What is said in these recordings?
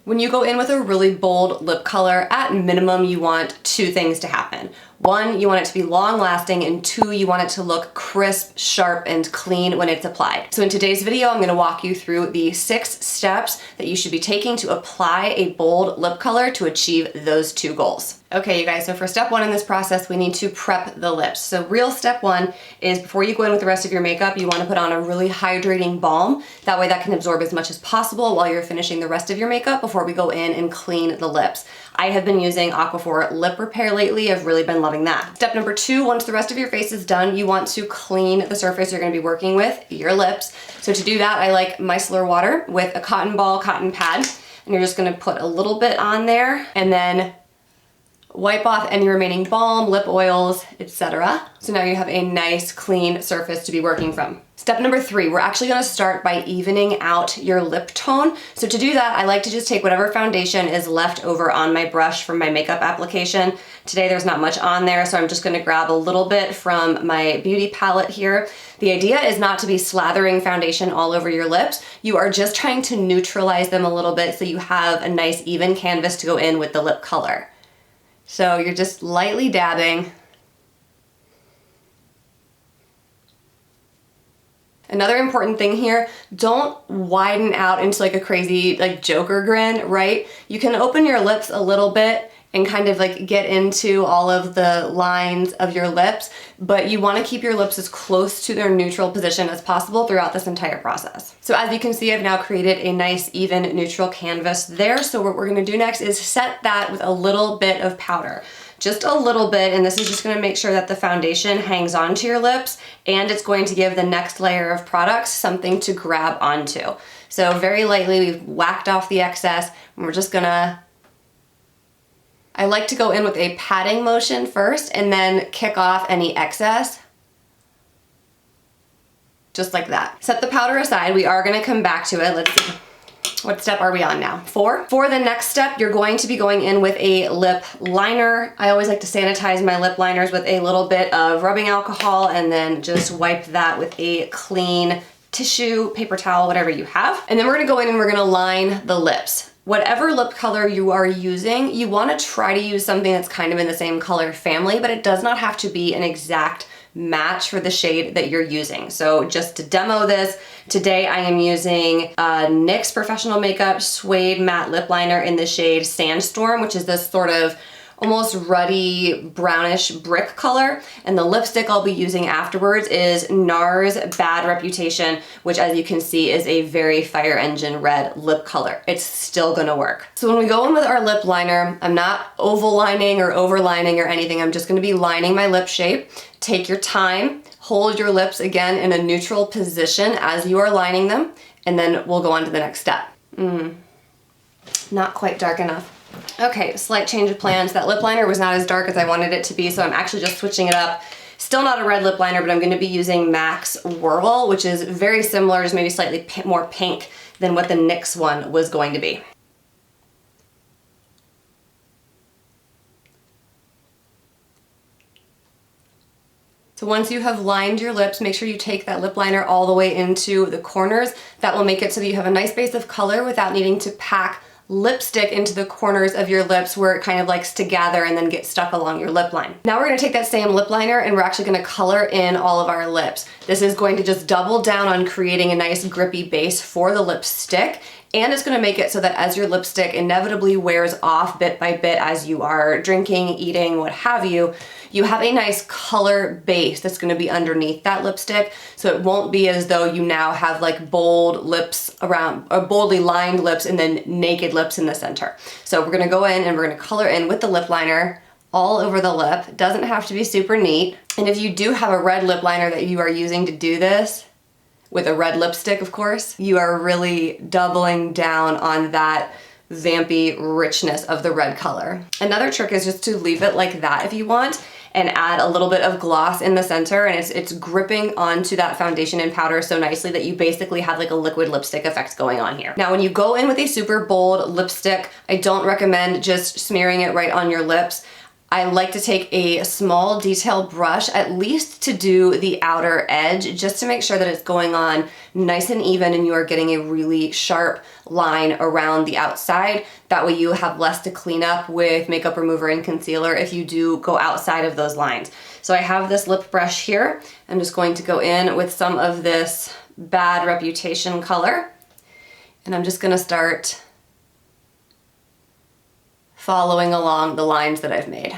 When you go in with a really bold lip color, at minimum, you want two things to happen. One, you want it to be long lasting, and two, you want it to look crisp, sharp, and clean when it's applied. So in today's video, I'm gonna walk you through the 6 steps that you should be taking to apply a bold lip color to achieve those 2 goals. Okay, you guys, so for step 1 in this process, we need to prep the lips. So real step 1 is before you go in with the rest of your makeup, you wanna put on a really hydrating balm. That way that can absorb as much as possible while you're finishing the rest of your makeup before we go in and clean the lips. I have been using Aquaphor Lip Repair lately. I've really been loving that. Step number 2, once the rest of your face is done, you want to clean the surface you're gonna be working with, your lips. So to do that, I like micellar water with a cotton ball, cotton pad, and you're just gonna put a little bit on there and then wipe off any remaining balm, lip oils, etc. So now you have a nice clean surface to be working from. Step number 3, we're actually gonna start by evening out your lip tone. So to do that, I like to just take whatever foundation is left over on my brush from my makeup application. Today there's not much on there, so I'm just gonna grab a little bit from my beauty palette here. The idea is not to be slathering foundation all over your lips. You are just trying to neutralize them a little bit so you have a nice even canvas to go in with the lip color. So you're just lightly dabbing. Another important thing here, don't widen out into like a crazy like Joker grin, right? You can open your lips a little bit and kind of like get into all of the lines of your lips, but you want to keep your lips as close to their neutral position as possible throughout this entire process. So as you can see, I've now created a nice even neutral canvas there. So what we're going to do next is set that with a little bit of powder. Just a little bit, and this is just going to make sure that the foundation hangs onto your lips, and it's going to give the next layer of products something to grab onto. So very lightly, we've whacked off the excess, and we're just gonna, I like to go in with a patting motion first and then kick off any excess. Just like that. Set the powder aside. We are gonna come back to it. Let's see. What step are we on now? 4. For the next step, you're going to be going in with a lip liner. I always like to sanitize my lip liners with a little bit of rubbing alcohol and then just wipe that with a clean tissue, paper towel, whatever you have. And then we're gonna go in and we're gonna line the lips. Whatever lip color you are using, you wanna try to use something that's kind of in the same color family, but it does not have to be an exact match for the shade that you're using. So just to demo this, today I am using NYX Professional Makeup Suede Matte Lip Liner in the shade Sandstorm, which is this sort of almost ruddy brownish brick color. And the lipstick I'll be using afterwards is NARS Bad Reputation, which as you can see is a very fire engine red lip color. It's still gonna work. So when we go in with our lip liner, I'm not oval lining or overlining or anything. I'm just gonna be lining my lip shape. Take your time, hold your lips again in a neutral position as you are lining them, and then we'll go on to the next step. Not quite dark enough. Okay, slight change of plans. That lip liner was not as dark as I wanted it to be, so I'm actually just switching it up. Still not a red lip liner, but I'm gonna be using MAC's Whirl, which is very similar, just maybe slightly more pink than what the NYX one was going to be. So once you have lined your lips, make sure you take that lip liner all the way into the corners. That will make it so that you have a nice base of color without needing to pack lipstick into the corners of your lips where it kind of likes to gather and then get stuck along your lip line. Now we're gonna take that same lip liner and we're actually gonna color in all of our lips. This is going to just double down on creating a nice grippy base for the lipstick, and it's gonna make it so that as your lipstick inevitably wears off bit by bit as you are drinking, eating, what have you, you have a nice color base that's gonna be underneath that lipstick, so it won't be as though you now have like bold lips around, or boldly lined lips and then naked lips in the center. So we're gonna go in and we're gonna color in with the lip liner all over the lip. It doesn't have to be super neat. And if you do have a red lip liner that you are using to do this, with a red lipstick of course, you are really doubling down on that vampy richness of the red color. Another trick is just to leave it like that if you want, and add a little bit of gloss in the center, and it's gripping onto that foundation and powder so nicely that you basically have like a liquid lipstick effect going on here. Now when you go in with a super bold lipstick, I don't recommend just smearing it right on your lips. I like to take a small detail brush, at least to do the outer edge, just to make sure that it's going on nice and even and you are getting a really sharp line around the outside. That way you have less to clean up with makeup remover and concealer if you do go outside of those lines. So I have this lip brush here. I'm just going to go in with some of this Bad Reputation color, and I'm just gonna start following along the lines that I've made.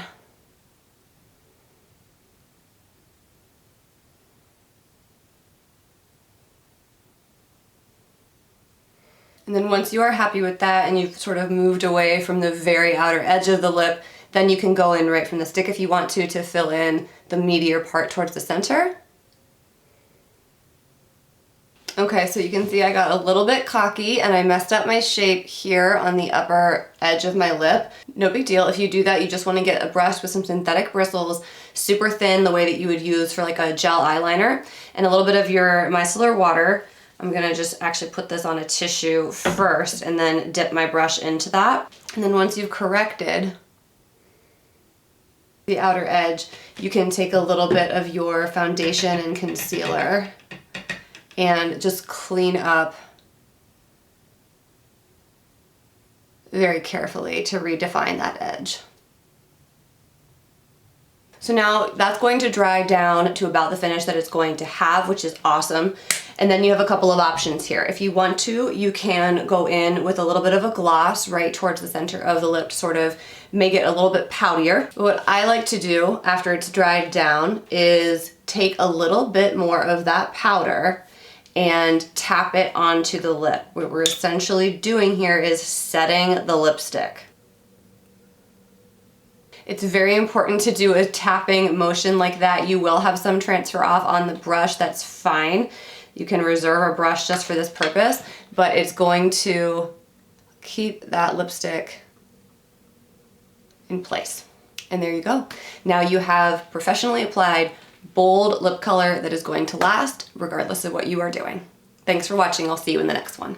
And then once you are happy with that and you've sort of moved away from the very outer edge of the lip, then you can go in right from the stick if you want to fill in the meatier part towards the center. Okay, so you can see I got a little bit cocky and I messed up my shape here on the upper edge of my lip. No big deal. If you do that, you just want to get a brush with some synthetic bristles, super thin, the way that you would use for like a gel eyeliner, and a little bit of your micellar water. I'm gonna just actually put this on a tissue first and then dip my brush into that. And then once you've corrected the outer edge, you can take a little bit of your foundation and concealer and just clean up very carefully to redefine that edge. So now that's going to dry down to about the finish that it's going to have, which is awesome. And then you have a couple of options here. If you want to, you can go in with a little bit of a gloss right towards the center of the lip to sort of make it a little bit poutier. But what I like to do after it's dried down is take a little bit more of that powder and tap it onto the lip. What we're essentially doing here is setting the lipstick. It's very important to do a tapping motion like that. You will have some transfer off on the brush, that's fine. You can reserve a brush just for this purpose, but it's going to keep that lipstick in place. And there you go. Now you have professionally applied bold lip color that is going to last regardless of what you are doing. Thanks for watching. I'll see you in the next one.